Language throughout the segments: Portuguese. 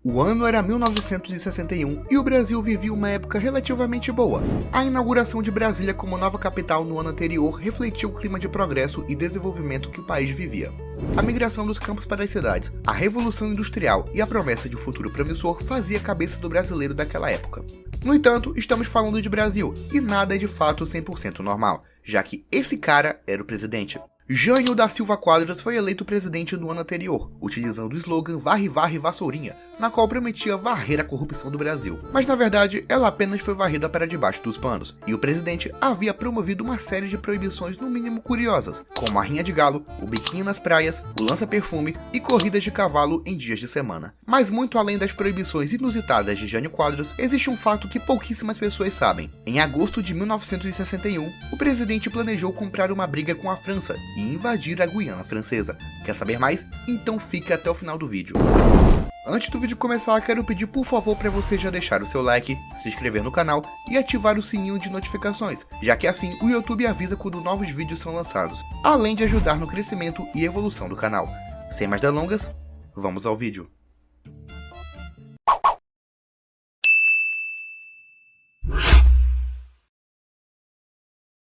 O ano era 1961 e o Brasil vivia uma época relativamente boa. A inauguração de Brasília como nova capital no ano anterior refletiu o clima de progresso e desenvolvimento que o país vivia. A migração dos campos para as cidades, a revolução industrial e a promessa de um futuro promissor fazia a cabeça do brasileiro daquela época. No entanto, estamos falando de Brasil e nada é de fato 100% normal, já que esse cara era o presidente. Jânio da Silva Quadros foi eleito presidente no ano anterior, utilizando o slogan Varre, Varre, Vassourinha, na qual prometia varrer a corrupção do Brasil. Mas na verdade, ela apenas foi varrida para debaixo dos panos, e o presidente havia promovido uma série de proibições no mínimo curiosas, como a rinha de galo, o biquinho nas praias, o lança-perfume e corridas de cavalo em dias de semana. Mas muito além das proibições inusitadas de Jânio Quadros, existe um fato que pouquíssimas pessoas sabem. Em agosto de 1961, o presidente planejou comprar uma briga com a França e invadir a Guiana Francesa. Quer saber mais? Então fica até o final do vídeo. Antes do vídeo começar, quero pedir por favor para você já deixar o seu like, se inscrever no canal e ativar o sininho de notificações, já que assim o YouTube avisa quando novos vídeos são lançados, além de ajudar no crescimento e evolução do canal. Sem mais delongas, vamos ao vídeo.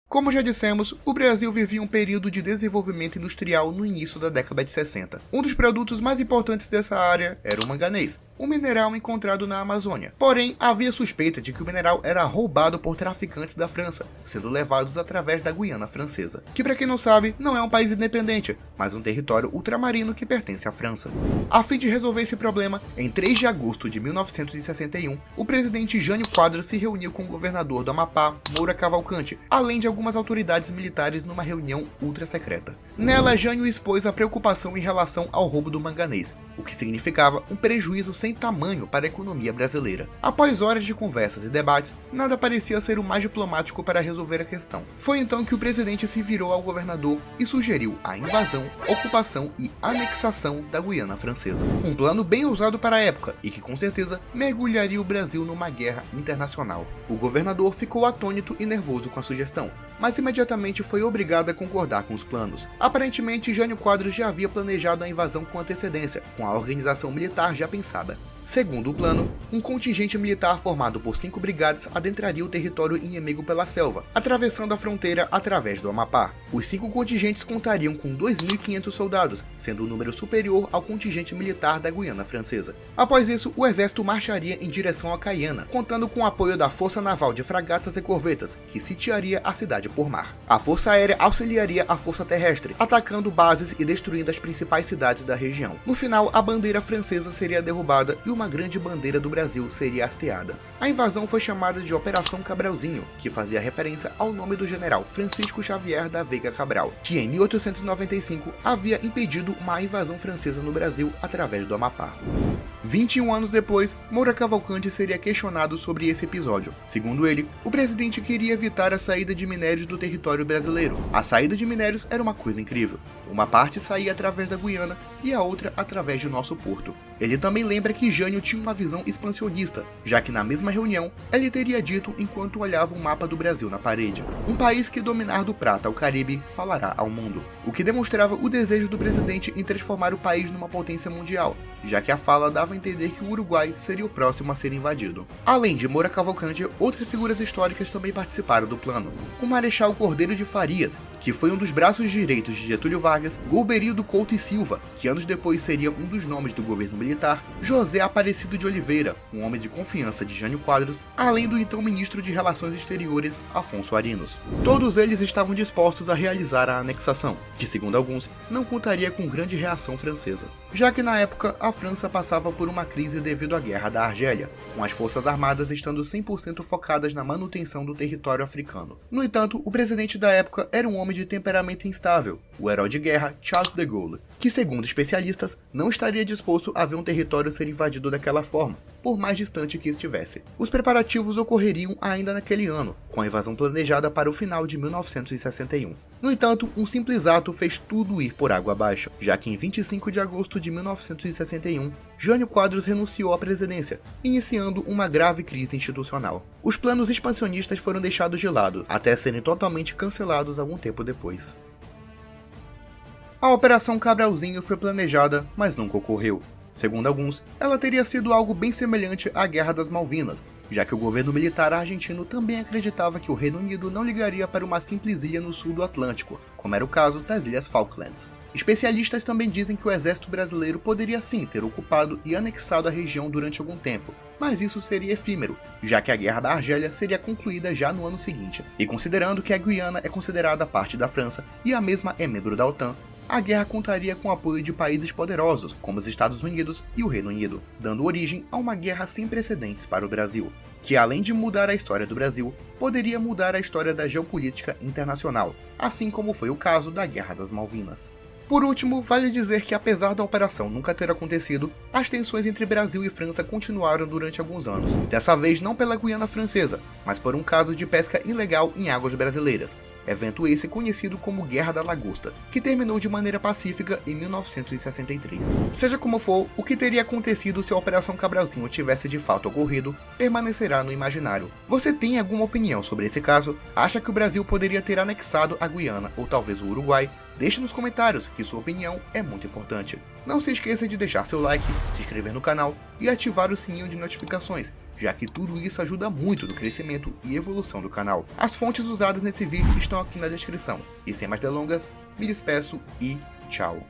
Como já dissemos, o Brasil vivia um período de desenvolvimento industrial no início da década de 60. Um dos produtos mais importantes dessa área era o manganês, um mineral encontrado na Amazônia. Porém, havia suspeita de que o mineral era roubado por traficantes da França, sendo levados através da Guiana Francesa, que, para quem não sabe, não é um país independente, mas um território ultramarino que pertence à França. A fim de resolver esse problema, em 3 de agosto de 1961, o presidente Jânio Quadros se reuniu com o governador do Amapá, Moura Cavalcante, além de algumas autoridades militares numa reunião ultra secreta. Nela, Jânio expôs a preocupação em relação ao roubo do manganês, o que significava um prejuízo sem tamanho para a economia brasileira. Após horas de conversas e debates, nada parecia ser o mais diplomático para resolver a questão. Foi então que o presidente se virou ao governador e sugeriu a invasão, ocupação e anexação da Guiana Francesa. Um plano bem ousado para a época e que com certeza mergulharia o Brasil numa guerra internacional. O governador ficou atônito e nervoso com a sugestão, mas imediatamente foi obrigado a concordar com os planos. Aparentemente, Jânio Quadros já havia planejado a invasão com antecedência, com a organização militar já pensada. Segundo o plano, um contingente militar formado por 5 brigadas adentraria o território inimigo pela selva, atravessando a fronteira através do Amapá. Os 5 contingentes contariam com 2.500 soldados, sendo o número superior ao contingente militar da Guiana Francesa. Após isso, o exército marcharia em direção a Caiana, contando com o apoio da Força Naval de Fragatas e Corvetas, que sitiaria a cidade por mar. A Força Aérea auxiliaria a Força Terrestre, atacando bases e destruindo as principais cidades da região. No final, a bandeira francesa seria derrubada e uma grande bandeira do Brasil seria hasteada. A invasão foi chamada de Operação Cabralzinho, que fazia referência ao nome do general Francisco Xavier da Veiga Cabral, que em 1895 havia impedido uma invasão francesa no Brasil através do Amapá. 21 anos depois, Moura Cavalcante seria questionado sobre esse episódio. Segundo ele, o presidente queria evitar a saída de minérios do território brasileiro. A saída de minérios era uma coisa incrível. Uma parte saía através da Guiana e a outra através de nosso porto. Ele também lembra que Jânio tinha uma visão expansionista, já que na mesma reunião, ele teria dito enquanto olhava um mapa do Brasil na parede: um país que dominar do Prata ao Caribe falará ao mundo. O que demonstrava o desejo do presidente em transformar o país numa potência mundial, já que a fala dava a entender que o Uruguai seria o próximo a ser invadido. Além de Moura Cavalcante, outras figuras históricas também participaram do plano. O Marechal Cordeiro de Farias, que foi um dos braços direitos de Getúlio Vargas, Golberildo Couto e Silva, que anos depois seria um dos nomes do governo militar, José Aparecido de Oliveira, um homem de confiança de Jânio Quadros, além do então ministro de Relações Exteriores, Afonso Arinos. Todos eles estavam dispostos a realizar a anexação, que segundo alguns, não contaria com grande reação francesa, já que na época a França passava por uma crise devido à Guerra da Argélia, com as forças armadas estando 100% focadas na manutenção do território africano. No entanto, o presidente da época era um homem de temperamento instável, o herói de guerra Charles de Gaulle, que segundo especialistas, não estaria disposto a ver um território ser invadido daquela forma, por mais distante que estivesse. Os preparativos ocorreriam ainda naquele ano, com a invasão planejada para o final de 1961. No entanto, um simples ato fez tudo ir por água abaixo, já que em 25 de agosto de 1961, Jânio Quadros renunciou à presidência, iniciando uma grave crise institucional. Os planos expansionistas foram deixados de lado, até serem totalmente cancelados algum tempo depois. A Operação Cabralzinho foi planejada, mas nunca ocorreu. Segundo alguns, ela teria sido algo bem semelhante à Guerra das Malvinas, já que o governo militar argentino também acreditava que o Reino Unido não ligaria para uma simples ilha no sul do Atlântico, como era o caso das Ilhas Falklands. Especialistas também dizem que o exército brasileiro poderia sim ter ocupado e anexado a região durante algum tempo, mas isso seria efêmero, já que a Guerra da Argélia seria concluída já no ano seguinte. E considerando que a Guiana é considerada parte da França e a mesma é membro da OTAN, a guerra contaria com o apoio de países poderosos, como os Estados Unidos e o Reino Unido, dando origem a uma guerra sem precedentes para o Brasil, que além de mudar a história do Brasil, poderia mudar a história da geopolítica internacional, assim como foi o caso da Guerra das Malvinas. Por último, vale dizer que apesar da operação nunca ter acontecido, as tensões entre Brasil e França continuaram durante alguns anos, dessa vez não pela Guiana Francesa, mas por um caso de pesca ilegal em águas brasileiras, evento esse conhecido como Guerra da Lagosta, que terminou de maneira pacífica em 1963. Seja como for, o que teria acontecido se a Operação Cabralzinho tivesse de fato ocorrido, permanecerá no imaginário. Você tem alguma opinião sobre esse caso? Acha que o Brasil poderia ter anexado a Guiana ou talvez o Uruguai? Deixe nos comentários, que sua opinião é muito importante. Não se esqueça de deixar seu like, se inscrever no canal e ativar o sininho de notificações, já que tudo isso ajuda muito no crescimento e evolução do canal. As fontes usadas nesse vídeo estão aqui na descrição. E sem mais delongas, me despeço e tchau.